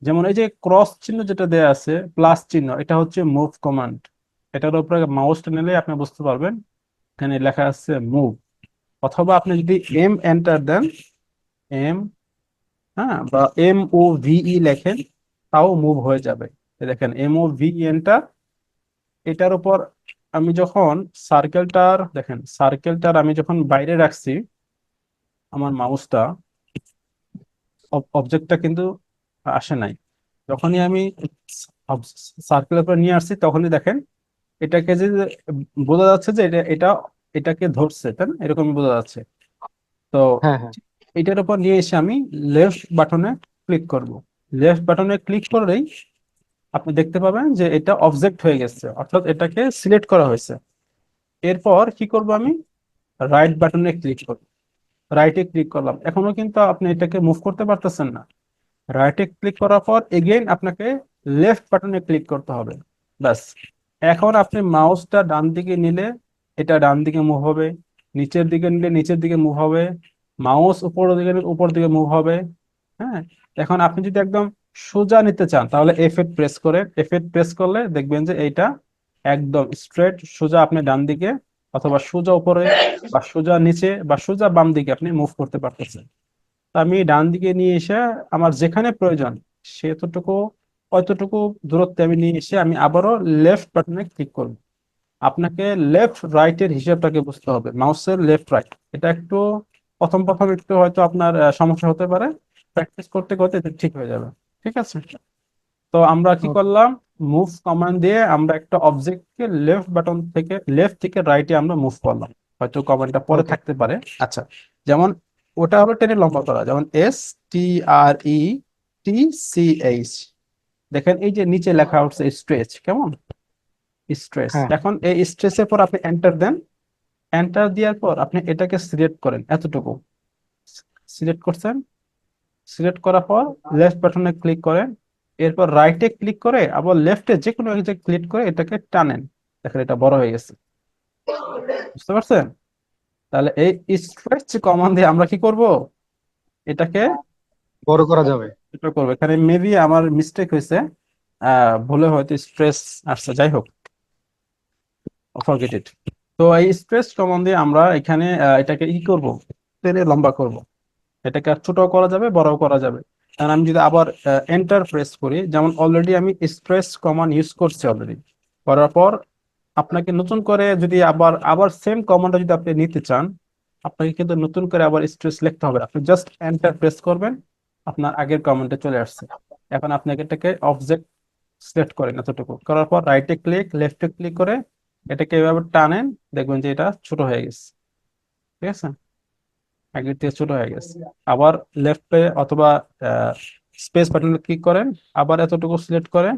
যেমন এই যে ক্রস চিহ্ন যেটা দেয়া আছে, প্লাস চিহ্ন, এটা হচ্ছে মুভ কমান্ড। এটার উপরে মাউসটা নিলে আপনি বুঝতে পারবেন এখানে লেখা আছে মুভ। অথবা আপনি যদি এম এন্টার দেন, এম, হ্যাঁ, বা MOVE লেখেন, তাও মুভ হয়ে যাবে। এই দেখেন MOVE এন্টার। এটার উপর আমি যখন সার্কেলটার আমি যখন বাইরে রাখছি আমার মাউসটা, অবজেক্টটা কিন্তু আসে নাই। যখনই আমি সার্কেলের উপর নিয়ে আসছি, তখনই দেখেন এটাকে যে বোঝা যাচ্ছে যে এটাকে ধরছে, তাই না? এরকমই বোঝা যাচ্ছে। তো হ্যাঁ হ্যাঁ। এটার উপর নিয়ে এসে আমি লেফট বাটনে ক্লিক করব। লেফট বাটনে ক্লিক করলেই আপনি দেখতে পাবেন যে এটা অবজেক্ট হয়ে গেছে, অর্থাৎ এটাকে সিলেক্ট করা হয়েছে। এরপর কি করব আমি? রাইট বাটনে ক্লিক করব। রাইটে ক্লিক করলাম, এখনো কিন্তু আপনি এটাকে মুভ করতে পারতেছেন না। রাইটে ক্লিক করার পর এগেইন আপনাকে লেফট বাটনে ক্লিক করতে হবে। ব্যাস। এখন আপনি মাউসটা ডান দিকে নিলে এটা ডান দিকে মুভ হবে, নিচের দিকে নিলে নিচের দিকে মুভ হবে, মাউস উপরের দিকে নিলে উপর দিকে মুভ হবে। হ্যাঁ। এখন আপনি যদি একদম সোজা নিতে চান, তাহলে F8 প্রেস করে, F8 প্রেস করলে দেখবেন যে এইটা একদম স্ট্রেট সোজা আপনি ডান দিকে, অথবা সোজা উপরে, বা সোজা নিচে, বা সোজা বাম দিকে আপনি মুভ করতে পারতেছেন। তা আমি ডান দিকে নিয়ে এসে আমার যেখানে প্রয়োজন সেতটুকু, অতটুকু দূরত্বে আমি নিয়ে এসে আমি আবারও লেফট বাটনে ক্লিক করব। আপনাকে লেফট রাইটের হিসাবটাকে বুঝতে হবে, মাউসের লেফট রাইট। এটা একটু প্রথম প্রথম একটু হয়তো আপনার সমস্যা হতে পারে, প্র্যাকটিস করতে করতে এটা ঠিক হয়ে যাবে। ঠিক আছে। তো আমরা কি ওকে। করলাম? মুভ কমান্ড দিয়ে আমরা একটা অবজেক্টকে লেফট থেকে রাইটে আমরা মুভ করলাম। হয়তো কমান্ডটা পরে ওকে। থাকতে পারে। আচ্ছা, যেমন ওটা হলো টেনে লম্বা করা, যেমন STRETCH। দেখেন এই যে নিচে লেখা উঠছে স্ট্রেচ, কেমন স্ট্রেস। হ্যাঁ এখন এই স্ট্রেসের পর আপনি এন্টার দেন। এন্টার দেওয়ার পর আপনি এটাকে সিলেক্ট করেন, এতটুকু সিলেক্ট করছেন। সিলেক্ট করার পর লেফট বাটনে ক্লিক করেন। এরপর রাইটে ক্লিক করে আবার লেফটে যে কোনো এক জায়গায় ক্লিক করে এটাকে টানেন। দেখেন এটা বড় হয়ে গেছে। বুঝতে পারছেন? তাহলে এই স্ট্রেচ কমান্ড দিয়ে আমরা কি করব? এটাকে বড় করা যাবে। এটা করবো। এখানে মেবি আমার মিস্টেক হয়েছে, ভুলে হয়তো স্ট্রেস আসছে, যাই হোক, ফরগেট ইট। তো এই স্ট্রেচ কমান্ড দিয়ে আমরা এখানে এটাকে ই করব, টেনে লম্বা করব। এটাকে আর ছোট করা যাবে, বড়ও করা যাবে। আর আমি যদি আবার এন্টার প্রেস করি, যেমন অলরেডি আমি স্ট্রেস কমান্ড ইউজ করছি অলরেডি, করার পর আপনাকে নতুন করে যদি আবার আবার সেম কমান্ডটা যদি আপনি নিতে চান, আপনাকে কিন্তু নতুন করে আবার স্ট্রেস লিখতে হবে। আপনি জাস্ট এন্টার প্রেস করবেন, আপনার আগের কমান্ডে চলে আসছে। এখন আপনাকে এটাকে অবজেক্ট সিলেক্ট করেন, এতটুকু করার পর রাইটে ক্লিক, লেফটে ক্লিক করে এটাকে এভাবে টানেন, দেখবেন যে এটা ছোট হয়ে গেছে। ঠিক আছে, আগের থেকে ছোট হয়ে গেছে। আবার লেফটে অথবা স্পেস বাটনে ক্লিক করেন, আবার এতটুকু সিলেক্ট করেন,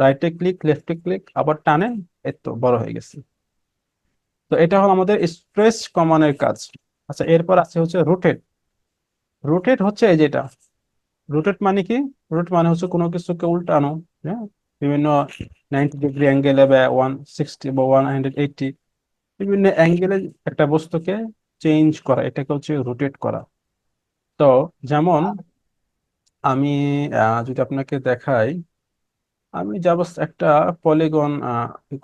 রাইটে ক্লিক, লেফটে ক্লিক, আবার টানেন, এই তো বড় হয়ে গেছে। তো এটা হলো আমাদের স্ট্রেচ কমানের কাজ। আচ্ছা, এরপর আছে হচ্ছে রোটেট। রোটেট হচ্ছে এই যেটা, রোটেট মানে কি? রোটেট মানে হচ্ছে কোনো কিছুকে উল্টানো। হ্যাঁ, বিভিন্ন 90 ডিগ্রি অ্যাঙ্গেলে, বা 160 বা 180, বিভিন্ন অ্যাঙ্গেলে একটা বস্তুকে চেঞ্জ করা, এটাকে হচ্ছে রোটেট করা। তো যেমন আমি যদি আপনাকে দেখাই, আমি জাস্ট একটা পলিগন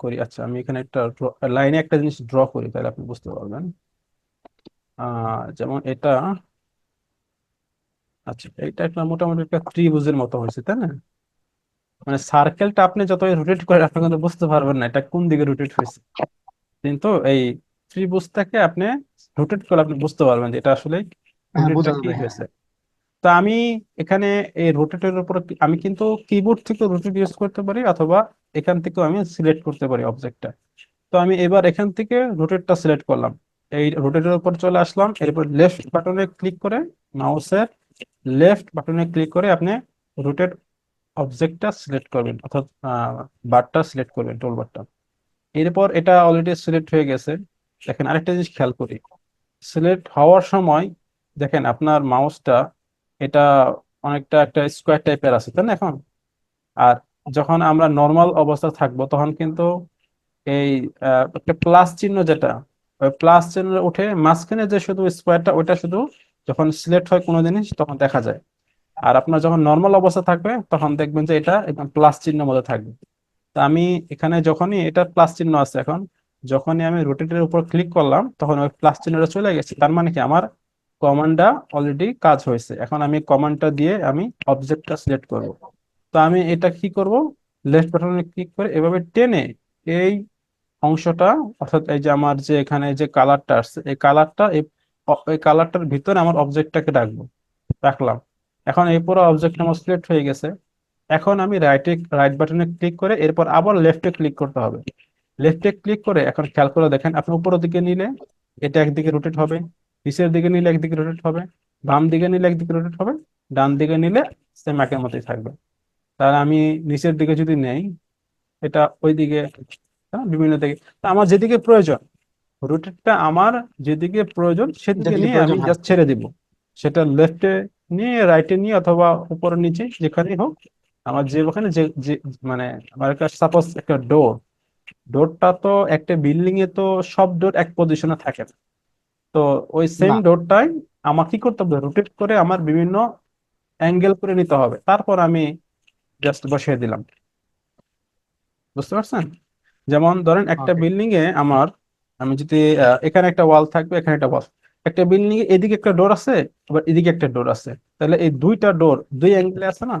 করি। আচ্ছা, আমি এখানে একটা লাইনে একটা জিনিস ড্র করি, তাহলে আপনি বুঝতে পারবেন। যেমন এটা, আচ্ছা এটা একটা মোটামুটি একটা ত্রিভুজের মতো হয়েছে, তাই না? মানে সার্কেলটা আপনি যতই রোটেট করেন আপনি কিন্তু বুঝতে পারবেন না এটা কোন দিকে রোটেট হয়েছে। কিন্তু এই ত্রিভুজটাকে আপনি রোটেট করলে আপনি বুঝতে পারবেন যে এটা আসলে হ্যাঁ, রোটেটটা বোঝা কি যাবে, হ্যাঁ। হয়েছে। তো আমি এখানে এই রোটেটের উপর আমি কিন্তু কিবোর্ড থেকে রোটেট ইউজ করতে পারি, অথবা এখান থেকেও আমি সিলেক্ট করতে পারি অবজেক্টটা। তো আমি এবার এখান থেকে রোটেটটা সিলেক্ট করলাম, এই রোটেটের উপর চলে আসলাম। এরপর লেফট বাটনে ক্লিক করে, মাউসের লেফট বাটনে ক্লিক করে আপনি রোটেট অবজেক্টটা সিলেক্ট করবেন, অর্থাৎ বারটা সিলেক্ট করবেন, টুল বারটা। এরপর এটা অলরেডি সিলেক্ট হয়ে গেছে। দেখেন আরেকটা জিনিস খেয়াল করি, সিলেক্ট হওয়ার সময় দেখেন আপনার মাউসটা এটা অনেকটা একটা স্কোয়ার টাইপের আছে, তাই না এখন? আর যখন আমরা নর্মাল অবস্থা থাকবো তখন কিন্তু এই একটা প্লাস চিহ্ন যেটা, ওই প্লাস চিহ্ন উঠে মাঝখানে যে শুধু স্কোয়ারটা, ওইটা শুধু যখন সিলেক্ট হয় কোনো জিনিস তখন দেখা যায়। আর আপনার যখন নর্মাল অবস্থা থাকবে তখন দেখবেন যে এটা একদম প্লাস চিহ্নের মধ্যে থাকবে। তা আমি এখানে যখনই এটা প্লাস চিহ্ন আছে এখন, যখনই আমি রোটেটের উপর ক্লিক করলাম তখন ওই প্লাস চিহ্নটা চলে গেছে, তার মানে কি আমার কমান্ডটা অলরেডি কাজ হয়েছে। এখন আমি কমান্ডটা দিয়ে আমি অবজেক্টটা সিলেক্ট করব। তো আমি এটা কি করব, লেফট বাটনে ক্লিক করে এভাবে টেনে এই অংশটা, অর্থাৎ এই যে আমার যে এখানে যে কালারটা আসছে এই কালারটা, এই কালারটার ভিতরে আমার অবজেক্টটাকে রাখলাম। এখন এই পুরো অবজেক্ট আমার সিলেক্ট হয়ে গেছে। এখন আমি রাইট বাটনে ক্লিক করে এরপর আবার লেফটে ক্লিক করতে হবে। লেফটে ক্লিক করে এখন খেয়াল করে দেখেন, আপনি উপরের দিকে নিলে এটা একদিকে রোটেট হবে, নিচের দিকে নিলে একদিকে রোটেট হবে, বাম দিকে নিলে একদিকে রোটেট হবে, ডান দিকে নিলে সেম একের মতোই থাকবে। তাহলে আমি নিচের দিকে যদি নেই, এটা ওই দিকে, বিভিন্ন দিকে, তা আমার যেদিকে প্রয়োজন, রুটেটটা আমার যেদিকে প্রয়োজন সেদিকে যেদিকে নিয়ে আমি প্রয়োজন, হ্যাঁ। জাস্ট ছেড়ে দিব। সেটা লেফটে নিয়ে, রাইটে নিয়ে, অথবা উপরে নিচে যেখানেই হোক, আমার যে ওখানে যে যে মানে আমার কাছে সাপোজ একটা ডোরটা তো একটা বিল্ডিং এ তো সব ডোর এক পজিশনে থাকে না। তো ওই সেম না। ডোরটাই আমার কি করতে হবে, রোটেট করে আমার বিভিন্ন অ্যাঙ্গেল করে নিতে হবে, তারপর আমি জাস্ট বসিয়ে দিলাম। বুঝতে পারছেন? যেমন ধরেন একটা ওকে। বিল্ডিং এ আমার, আমি যদি এখানে একটা ওয়াল থাকবে, এখানে একটা ওয়াল, একটা বিল্ডিং এ এদিকে একটা ডোর আছে, আবার এদিকে একটা ডোর আছে, তাহলে এই দুইটা ডোর দুই অ্যাঙ্গেলে আছে না?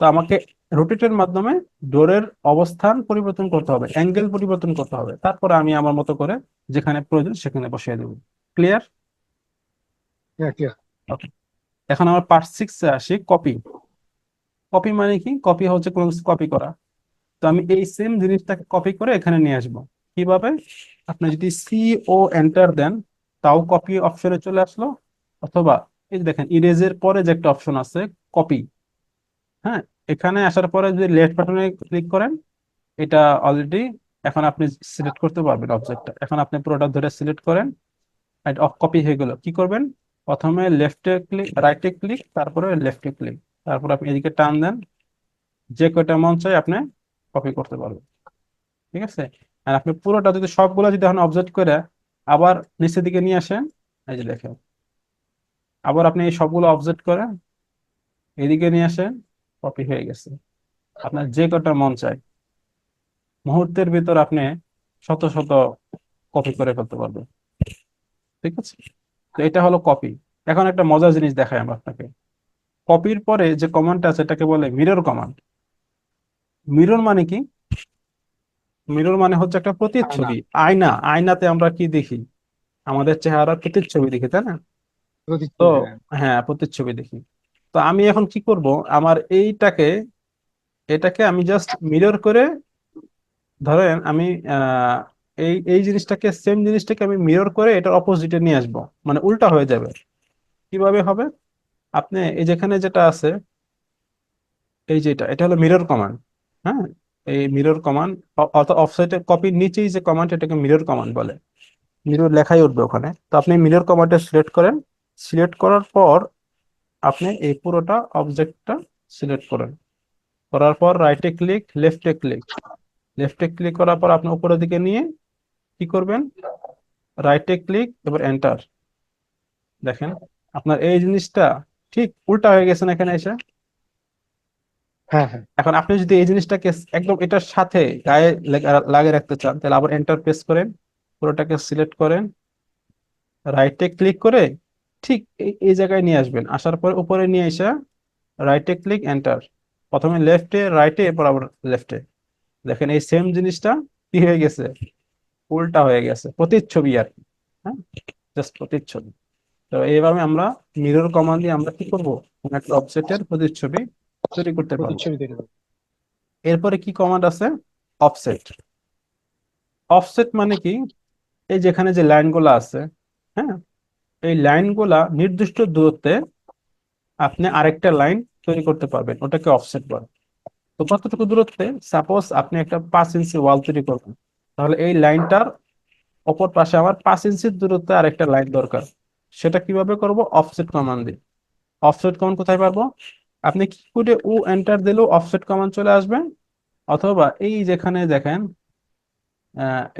তো আমাকে রোটেটের মাধ্যমে ডোরের অবস্থান পরিবর্তন করতে হবে, অ্যাঙ্গেল পরিবর্তন করতে হবে, তারপরে আমি আমার মতো করে যেখানে প্রয়োজন সেখানে বসিয়ে দেবো। ক্লিয়ার? ক্লিয়ার। এখন আমার পার্ট 6-এ আসি, কপি। কপি মানে কি? কপি হচ্ছে কোনো কিছু কপি করা। তো আমি এই সেম জিনিসটাকে কপি করে এখানে নিয়ে আসবো। কিভাবে? আপনি যদি সি ও এন্টার দেন তাও কপি অপশনে চলে আসলো, অথবা এই যে দেখেন ইরেজের পরে যে একটা অপশন আছে, কপি, হ্যাঁ, এখানে আসার পরে যদি লেফট বাটনে ক্লিক করেন, এটা অলরেডি এখন আপনি সিলেক্ট করতে পারবেন অবজেক্টটা। এখন আপনি পুরোটা ধরে সিলেক্ট করেন, অফ কপি হয়ে গেল। কি করবেন? প্রথমে লেফটে ক্লিক, রাইটে ক্লিক, তারপরে লেফটে ক্লিক, তারপর আপনি এদিকে টান দেন, যে কয়টা মন চাই আপনি কপি করতে পারবেন। ঠিক আছে? আর আপনি পুরোটা যদি সবগুলো যদি এখন অবজেক্ট করে আবার নিচের দিকে নিয়ে আসেন, এই যে দেখেন, আবার আপনি এই সবগুলো অবজেক্ট করে এদিকে নিয়ে আসেন, কপি হয়ে গেছে। আপনার যে কটা মন চায় মুহূর্তের ভিতর আপনি শত শত কপি করে ফেলতে পারবেন। ঠিক আছে? তো এটা হলো কপি। এখন একটা মজার জিনিস দেখাই আমরা আপনাকে। কপির পরে যে কমান্ডটা আছে এটাকে বলে মিরর কমান্ড। মিরর মানে কি? মিরর মানে হচ্ছে একটা না, প্রতিচ্ছবি। আয়না, আয়নাতে আমরা কি দেখি? আমাদের চেহারার প্রতিচ্ছবি দেখি, তাই না? তো প্রতিচ্ছবি, হ্যাঁ। হ্যাঁ, প্রতিচ্ছবি দেখি। তো আমি এখন কি করব, আমার এটাকে আমি জাস্ট মিরর করে, ধরেন আমি আহ এই এই জিনিসটাকে, সেম জিনিসটাকে আমি মিরর করে এটার অপোজিটে নিয়ে আসবো, মানে উল্টা হয়ে যাবে। কিভাবে হবে? আপনি এই যেখানে যেটা আছে, এই যেটা, এটা হলো মিরর কমান্ড। হ্যাঁ, এই মিরর কমান্ড, অর্থাৎ অফসাইডে কপির নিচেই যে কমান্ড এটাকে মিরর কমান্ড বলে। মিরর লেখাই উঠবে ওখানে। তো আপনি মিরর কমান্ডটা সিলেক্ট করেন, সিলেক্ট করার পর আপনি এই পুরোটা অবজেক্টটা সিলেক্ট করেন, করার পর রাইটে ক্লিক, লেফটে ক্লিক, লেফটে ক্লিক করার পর আপনি উপরের দিকে নিয়ে কি করবেন, রাইটে ক্লিক, এবার এন্টার। দেখেন আপনার এই জিনিসটা ঠিক উল্টা হয়ে গেছে না এখানে এসে? হ্যাঁ, হ্যাঁ। এখন আপনি যদি এই জিনিসটাকে একদম এটার সাথে গায়ে লাগিয়ে রাখতে চান, তাহলে আবার এন্টার প্রেস করেন, পুরোটাকে সিলেক্ট করেন, রাইটে ক্লিক করে ঠিক এই এই জায়গায় নিয়ে আসবেন, আসার পর উপরে নিয়ে এসে রাইটে ক্লিক, এন্টার, প্রথমে লেফটে, রাইটে, এরপর আবার লেফটে। দেখেন এই সেম জিনিসটা কি হয়ে গেছে, উল্টা হয়ে গেছে, প্রতিচ্ছবি আর কি। হ্যাঁ, জাস্ট প্রতিচ্ছবি। তো এইভাবে আমরা মিরর কমান্ড দিয়ে আমরা কি করব, কোন একটা অবজেক্টের প্রতিচ্ছবি তৈরি করতে পারবো। প্রতিচ্ছবি তৈরি করবে। এরপরে কি কমান্ড আছে? অফসেট। অফসেট মানে কি? এই যেখানে যে লাইনগুলো আছে, হ্যাঁ, এই লাইনগুলা নির্দিষ্ট দূরত্বে আপনি আরেকটা লাইন তৈরি করতে পারবেন, ওটাকে অফসেট বলে। তো কতটুকু দূরত্বে, সাপোজ আপনি একটা 5 ইঞ্চি ওয়াল তৈরি করবেন, তাহলে এই লাইনটার অপর পাশে আমার 5 ইঞ্চির দূরত্বে আরেকটা লাইন দরকার। সেটা কিভাবে করব? অফসেট কমান্ড দিয়ে। অফসেট কমান্ড কোথায় পারবো? আপনি কিবোর্ডে ও এন্টার দিলেও অফসেট কমান্ড চলে আসবে, অথবা এই যেখানে দেখেন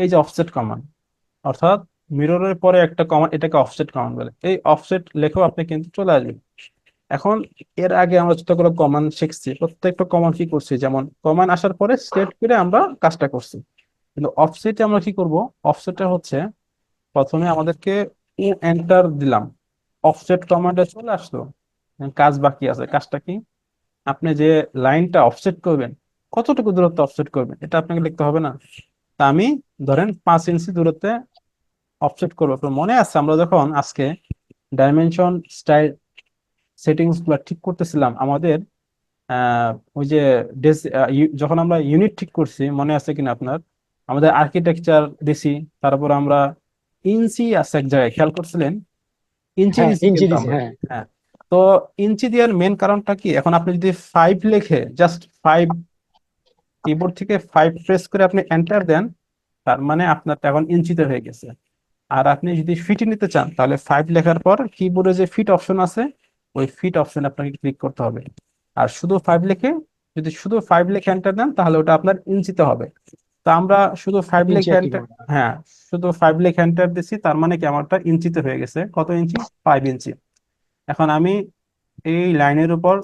এই যে অফসেট কমান্ড, অর্থাৎ মিররের পরে একটা কমান্ড, এটাকে অফসেট কমান্ড বলে, এই অফসেট লেখেও আপনি কিন্তু চলে আসবে। এখন এর আগে আমরা যতগুলো কমান্ড শিখছি, প্রত্যেকটা কমান্ড কি করছি, যেমন কমান্ড আসার পরে স্টেট করে আমরা কাজটা করছি। কিন্তু অফসেটে আমরা কি করব? অফসেটে হচ্ছে প্রথমে আমাদেরকে ও এন্টার দিলাম, অফসেট কমান্ডে চলে আসলো, কাজ বাকি আছে। কাজটা কি? আপনি যে লাইনটা অফসেট করবেন, কতটুকু দূরত্ব অফসেট করবেন, এটা আপনাকে লিখতে হবে না? তা আমি ধরেন 5 ইঞ্চি দূরত্বে অফসেট করবো। আপনার মনে আছে আমরা যখন আজকে ডাইমেনশন স্টাইল সেটিংস গুলো ঠিক করতেছিলাম আমাদের, ওই যে যখন আমরা ইউনিট ঠিক করছি, মনে আছে কিনা আপনার? আমাদের আর্কিটেকচার দিছি, তারপর আমরা ইঞ্চি আছে এক জায়গায়, খেয়াল করছিলেন? ইঞ্চি হ্যাঁ, দিছি ইঞ্চি কিন্তু দিছি, আমরা। হ্যাঁ। হ্যাঁ। তো ইঞ্চি দেওয়ার মেন কারণটা কি? এখন আপনি যদি 5 লিখে জাস্ট 5, কিবোর্ড থেকে 5 প্রেস করে আপনি এন্টার দেন, তার মানে আপনারটা এখন ইঞ্চিতে হয়ে গেছে। আর আপনি যদি ফিটে নিতে চান, তাহলে 5 লেখার পর কিবোর্ডে যে ফিট অপশন আছে, ওই ফিট অপশন আপনাকে ক্লিক করতে হবে। আর শুধু 5 লিখে, যদি শুধু 5 লিখে এন্টার দেন, তাহলে ওটা আপনার ইঞ্চিতে হবে। তো আমরা শুধু 5 ইঞ্চি লিখে আর এন্টার, কিবোর্ড। হ্যাঁ, শুধু 5 লিখে এন্টার দিছি, তার মানে কি আমারটা ইঞ্চিতে হয়ে গেছে। কত ইঞ্চি? 5 ইঞ্চি। এখন আমি এই লাইনের উপর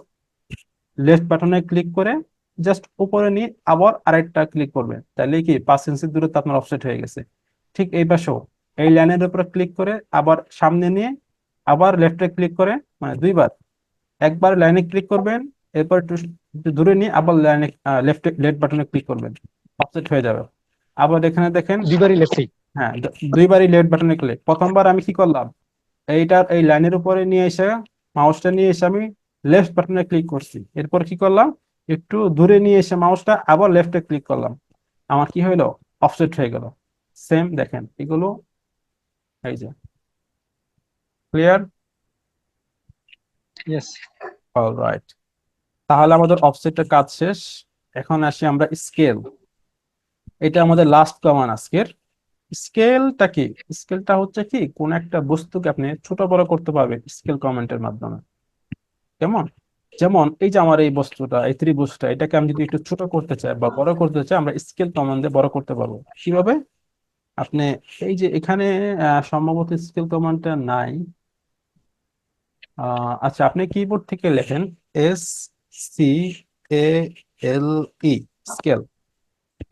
লেফট বাটনে ক্লিক করে জাস্ট উপরে নিয়ে আবার আরেকটা ক্লিক করবেন, তাহলে কি 5 ইঞ্চি দূরত্ব আপনার অফসেট হয়ে গেছে। ঠিক এই পাশেও এই লাইনের উপরে ক্লিক করে আবার সামনে নিয়ে আবার লেফটে ক্লিক করে, মানে দুইবার, একবার লাইনে ক্লিক করবেন, এরপর একটু দূরে নিয়ে আবার লাইনে লেফট বাটনে ক্লিক করবেন, অফসেট হয়ে যাবে। আবার এখানে দেখেন, দুইবারই লেফট। হ্যাঁ, দুইবারই লেফট বাটনে ক্লিক। প্রথমবার আমি কি করলাম, এইটার এই লাইনের উপরে নিয়ে এসে মাউসটা নিয়ে এসে আমি লেফট বাটনে ক্লিক করছি, এরপর কি করলাম, একটু দূরে নিয়ে এসে মাউসটা আবার লেফটে ক্লিক করলাম, আমার কি হইলো? অফসেট হয়ে গেল। সেম দেখেন এগুলো, এই যে, ক্লিয়ার? ইয়েস। অলরাইট, তাহলে আমাদের অফসেটের কাজ শেষ। এখন আসি আমরা স্কেল। এটা আমাদের লাস্ট কমান্ড আজকের। স্কেলটা কি? স্কেলটা হচ্ছে কি, কোন একটা বস্তুকে আপনি ছোট বড় করতে পারবেন স্কেল কমান্ডের মাধ্যমে। কেমন? যেমন এই যে আমার এই বস্তুটা, এই ত্রিভুজটা, এটাকে আমি যদি একটু ছোট করতে চাই বা বড় করতে চাই, আমরা স্কেল কমান্ড দিয়ে বড় করতে পারবো। কিভাবে? আপনি এই যে এখানে সম্ভবত স্কেল কমান্ডটা নাই। আচ্ছা, আপনি কিবোর্ড থেকে লেখেন SCALE, স্কেল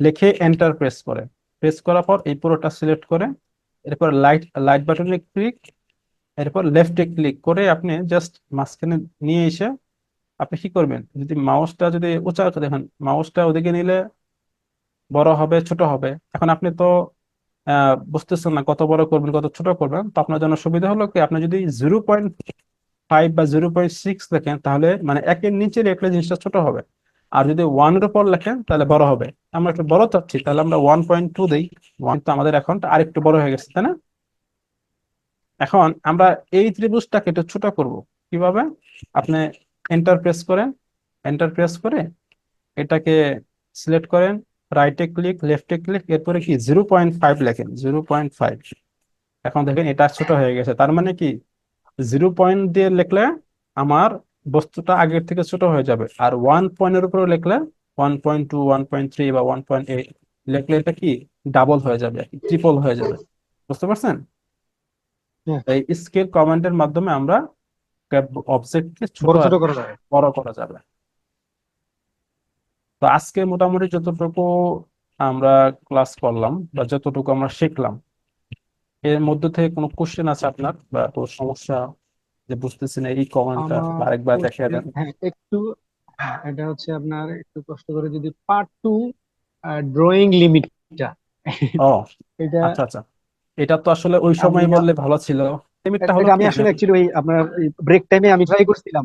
লিখে এন্টার প্রেস করে, প্রেস করার পর এই পুরোটা সিলেক্ট করে, এরপর লাইট লাইট বাটনে ক্লিক, এরপর লেফটে ক্লিক করে আপনি জাস্ট মাঝখানে নিয়ে এসে আপনি কি করবেন, যদি মাউসটা যদি উঁচা করে দেখেন, মাউসটা ওদিকে নিলে বড় হবে ছোট হবে। এখন আপনি তো বুঝতেছেন না কত বড় করবেন কত ছোট করবেন। তো আপনার জন্য সুবিধা হলো কি, আপনি যদি 0.5 বা 0.6 লেখেন, তাহলে মানে একের নিচে রেখলে জিনিসটা ছোট হবে। আর যদি ওয়ানের উপর লেখেন তাহলে বড় হবে। আমরা একটু বড় চাচ্ছি, তাহলে আমরা 1.2 দিই। ওয়ান তো আমাদের এখন আরেকটু বড় হয়ে গেছে, তাই না? এখন আমরা এই ত্রিভুজটাকে একটু ছোট করব। কিভাবে? আপনি এন্টার প্রেস করেন, এন্টার প্রেস করে এটাকে সিলেক্ট করেন, রাইটে ক্লিক, লেফটে ক্লিক, এরপরে কি 0.5 লেখেন, 0.5। এখন দেখেন এটা ছোট হয়ে গেছে, তার মানে কি 0 পয়েন্ট দিয়ে লিখলে আমার বস্তুটা আগের থেকে ছোট হয়ে যাবে। আর 1 পয়েন্টের উপরে লিখলে 1.2, 1.3 বা 1.8 লিখলে এটা কি ডাবল হয়ে যাবে, ট্রিপল হয়ে যাবে। বুঝতে পারছেন? হ্যাঁ, এই স্কেল কমান্ডের মাধ্যমে আমরা অবজেক্টকে ছোট বড় আর ছোট করা যাবে। বড় করা যাবে। তো আজকে মোটামুটি যতটুকু আমরা ক্লাস করলাম বা যতটুকু আমরা শিখলাম, এর মধ্যে থেকে কোনো কোশ্চেন আছে আপনার বা কোনো সমস্যা, যে বুঝতেছেন এই কমেন্টটা আমার আরেকবার দেখিয়ে কোশ্চেন, দেন? হ্যাঁ একটু, হ্যাঁ এটা হচ্ছে আপনার একটু কষ্ট করে যদি পার্ট 2 ড্রয়িং লিমিটটা ও এটা আচ্ছা আচ্ছা, এটা তো আসলে ওই আমি সময় বললে ভালো ছিল। লিমিটটা হলো এটা কি আমি আসলে অ্যাকচুয়ালি ওই আপনার ব্রেক টাইমে আমি ট্রাই করছিলাম,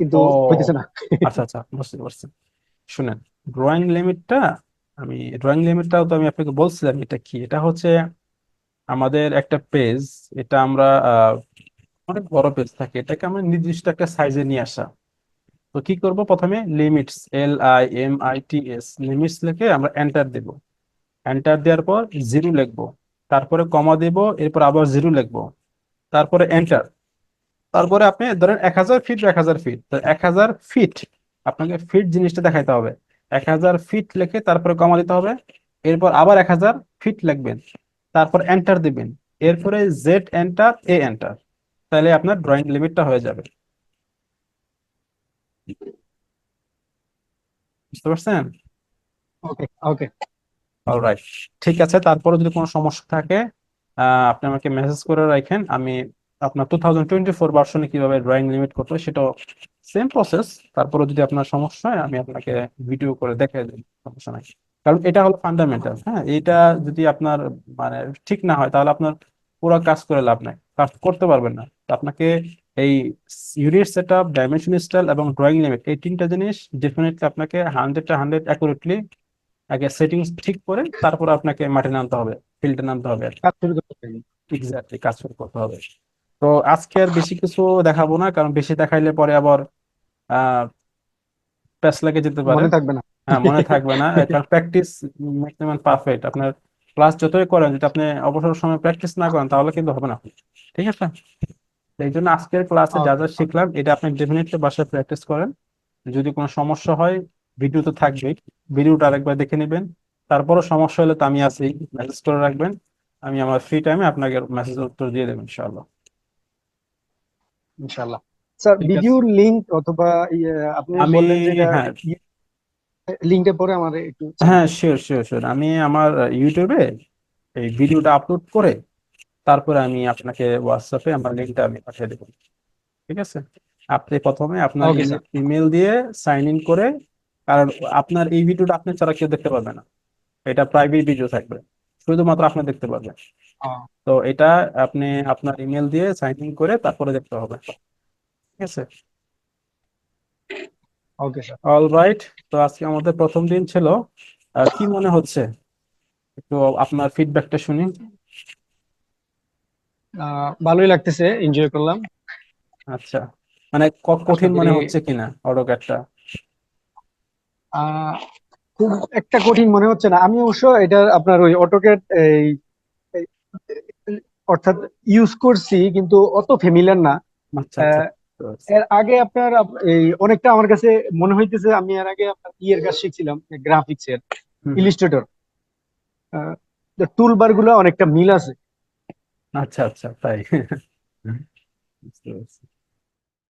কিন্তু হইতেছে ও না। আচ্ছা আচ্ছা, বুঝতে পারছি। শুনেন, ড্রয়িং লিমিটটা, ড্রয়িং লিমিটটাও তো আমি আপনাকে বলছিলাম এটা কি। এটা হচ্ছে আমাদের একটা পেজ, এটা আমরা অনেক বড় পেজ থাকে, এটাকে আমরা নির্দিষ্ট একটা সাইজে নিয়ে আসা। তো কি করব, প্রথমে লিমিটস, LIMITS, লিমিটস লিখে আমরা এন্টার দেব। এন্টার দেওয়ার পর জিরো লিখবো, তারপরে কমা দেব, এরপর আবার জিরো লিখবো, তারপরে এন্টার। তারপরে আপনি ধরেন 1000 ফিট, 1000 ফিট, তো 1000 ফিট আপনাকে ফিট জিনিসটা দেখাইতে হবে। 1000 ফিট লিখে তারপরে কমা দিতে হবে, এরপর আবার 1000 ফিট লিখবেন, তারপর এন্টার দিবেন, এরপরে জেড এন্টার, এ এন্টার, তাহলে আপনার ড্রয়িং লিমিটটা হয়ে যাবে। বুঝতে পারছেন? ওকে ওকে। অলরাইট, ঠিক আছে। তারপরে যদি কোনো সমস্যা থাকে আপনি আমাকে মেসেজ করে রাখেন। আমি আপনার 2024 ভার্সনে কিভাবে ড্রয়িং লিমিট করতে হয় সেটাও সেম প্রসেস। তারপরে যদি আপনার সমস্যা হয় আমি আপনাকে ভিডিও করে দেখাই দেব, সমস্যা নাই। কারণ এটা হলো ফান্ডামেন্টাল, হ্যাঁ, এটা যদি আপনার মানে ঠিক না হয় তাহলে আপনার পুরো কাজ করে লাভ নাই, কাজ করতে পারবেন না। তো আপনাকে এই unit set up, dimension style এবং ড্রয়িং লিমিট, এই তিনটা জিনিস ডেফিনেটলি আপনাকে 100 অ্যাকুরেটলি আগে সেটিংস ঠিক করে তারপর আপনাকে মাঠে নামতে হবে, ফিল্ডে নামতে হবে। কাজ শুরু করতে পারি। এক্স্যাক্টলি, কাজ শুরু করতে হবে। তো আজকে আর বেশি কিছু দেখাবো না, কারণ বেশি দেখাইলে পরে আবার আহ প্যাচ লেগে যেতে পারে। মনে থাকবে না। হ্যাঁ, মনে থাকবে না, কারণ প্র্যাকটিস ম্যাক্সিমাম পারফেক্ট। আপনার ক্লাস যতই করেন, যদি আপনি অবসর সময় প্র্যাকটিস না করেন তাহলে কিন্তু হবে না। ঠিক আছে, এই জন্য আজকের ক্লাসে যা ওকে যা ওকে। শিখলাম এটা আপনি ডেফিনেটলি বাসায় প্র্যাকটিস করেন। যদি কোনো সমস্যা হয়, ভিডিও তো থাকবেই, ভিডিওটা আরেকবার দেখে নেবেন। তারপরও সমস্যা হলে তো আমি আছি, মেসেজ করে রাখবেন, আমি আমার ফ্রি টাইমে আপনাকে মেসেজের উত্তর দিয়ে দেবো ইনশাআল্লাহ। ইনশাল্লাহ। স্যার, ঠিক আছে, ভিডিওর লিংক অথবা আপনি আমি, বললেন যে এটা হ্যাঁ, লিঙ্কটা পরে আমার একটু সেন্ড হ্যাঁ, করে দিন। শিওর শিওর শিওর, আমি আমার ইউটিউবে এই ভিডিওটা আপলোড করে তারপরে আমি আপনাকে হোয়াটসঅ্যাপে আমার লিঙ্কটা আমি পাঠিয়ে দেবো। ঠিক আছে, আপনি প্রথমে আপনার ওকে স্যার। ইমেল দিয়ে সাইন ইন করে, কারণ আপনার এই ভিডিওটা আপনি ছাড়া কেউ দেখতে পারবে না, এটা প্রাইভেট ভিডিও থাকবে, শুধুমাত্র আপনি দেখতে পারবেন। তো এটা আপনি আপনার ইমেল দিয়ে সাইন ইন করে তারপরে দেখতে হবে। ঠিক আছে, ওকে স্যার। All right. তো আজকে আমাদের প্রথম দিন ছিল, কি মনে হচ্ছে একটু আপনার ফিডব্যাকটা শুনি। ভালোই লাগতেছে, এনজয় করলাম। আচ্ছা, মানে আশা কঠিন করি মনে হচ্ছে কিনা অটোক্যাডটা? আহ খুব একটা কঠিন মনে হচ্ছে না। আমি অবশ্য এটা আপনার ওই অটোক্যাড এই- অর্থাৎ ইউজ করছি, কিন্তু অত ফ্যামিলিয়ার না। আচ্ছা আচ্ছা, আহ, এর আগে আপনার এই অনেকটা আমার কাছে মনে হইতেছে আমি এর আগে আপনার ইয়ের কাজ শিখছিলাম, গ্রাফিক্স এর, হুম হুম, ইলিস্ট্রেটর। টুল বার গুলো অনেকটা মিল আছে। আচ্ছা আচ্ছা, তাই বুঝতে পারছি।